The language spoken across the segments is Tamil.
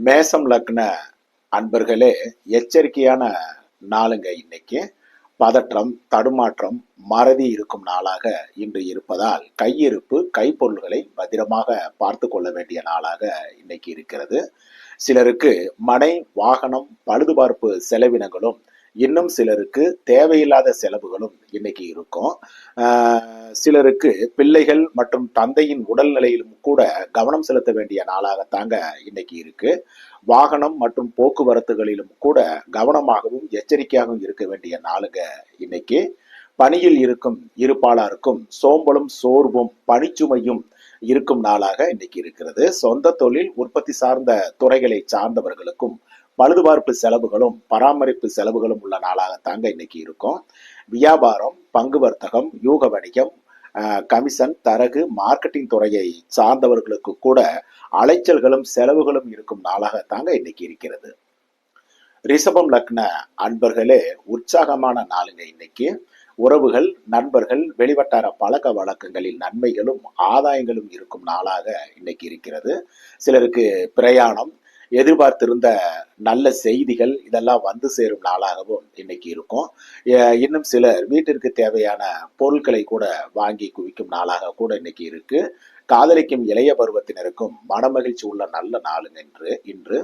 மேசம் லக்ன அன்பர்களே, எச்சரிக்கையான நாளுங்க இன்னைக்கு. பதற்றம், தடுமாற்றம், மறதி இருக்கும் நாளாக இன்று இருப்பதால் கையிருப்பு, கைப்பொருள்களை பத்திரமாக பார்த்து கொள்ள வேண்டிய நாளாக இன்னைக்கு இருக்கிறது. சிலருக்கு மனை, வாகனம் பழுதுபார்ப்பு செலவினங்களும், இன்னும் சிலருக்கு தேவையில்லாத செலவுகளும் இன்னைக்கு இருக்கும். சிலருக்கு பிள்ளைகள் மற்றும் தந்தையின் உடல்நிலையிலும் கூட கவனம் செலுத்த வேண்டிய நாளாகத்தாங்க இன்னைக்கு இருக்கு. வாகனம் மற்றும் போக்குவரத்துகளிலும் கூட கவனமாகவும் எச்சரிக்கையாகவும் இருக்க வேண்டிய நாளுங்க இன்னைக்கு. பணியில் இருக்கும் இருப்பாளருக்கும் சோம்பலும் சோர்வும் பணிச்சுமையும் இருக்கும் நாளாக இன்னைக்கு இருக்கிறது. சொந்த தொழில் உற்பத்தி சார்ந்த துறைகளை சார்ந்தவர்களுக்கும் பழுதுபார்ப்பு செலவுகளும் பராமரிப்பு செலவுகளும் உள்ள நாளாகத்தாங்க இன்னைக்கு இருக்கும். வியாபாரம், பங்கு வர்த்தகம், யூக வணிகம், கமிஷன், தரகு, மார்க்கெட்டிங் துறையை சார்ந்தவர்களுக்கு கூட அலைச்சல்களும் செலவுகளும் இருக்கும் நாளாகத்தாங்க இன்னைக்கு இருக்கிறது. ரிஷபம் லக்ன அன்பர்களே, உற்சாகமான நாளுங்க இன்னைக்கு. உறவுகள், நண்பர்கள், வெளிவட்டார பழக்க வழக்கங்களில் நன்மைகளும் ஆதாயங்களும் இருக்கும் நாளாக இன்னைக்கு இருக்கிறது. சிலருக்கு பிரயாணம், எதிர்பார்த்திருந்த நல்ல செய்திகள் இதெல்லாம் வந்து சேரும் நாளாகவும் இன்னைக்கு இருக்கும். இன்னும் சிலர் வீட்டிற்கு தேவையான பொருட்களை கூட வாங்கி குவிக்கும் நாளாக கூட இன்னைக்கு இருக்கு. காதலிக்கும் இளைய பருவத்தினருக்கும் மனமகிழ்ச்சி உள்ள நல்ல நாளுங்க இன்று.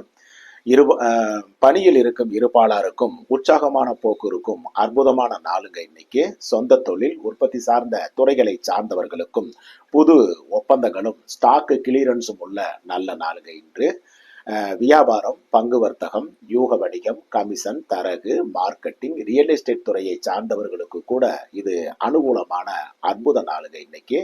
பணியில் இருக்கும் இருப்பாளருக்கும் உற்சாகமான போக்கு இருக்கும் அற்புதமான நாளுங்க இன்னைக்கு. சொந்த தொழில் உற்பத்தி சார்ந்த துறைகளை சார்ந்தவர்களுக்கும் புது ஒப்பந்தங்களும் ஸ்டாக்கு கிளியரன்ஸும் உள்ள நல்ல நாளுங்க இன்று. வியாபாரம், பங்கு வர்த்தகம், யூக வணிகம், கமிஷன், தரகு, மார்க்கெட்டிங், ரியல் எஸ்டேட் துறையை சார்ந்தவர்களுக்கு கூட இது அனுகூலமான அற்புத நாளுங்க இன்னைக்கு.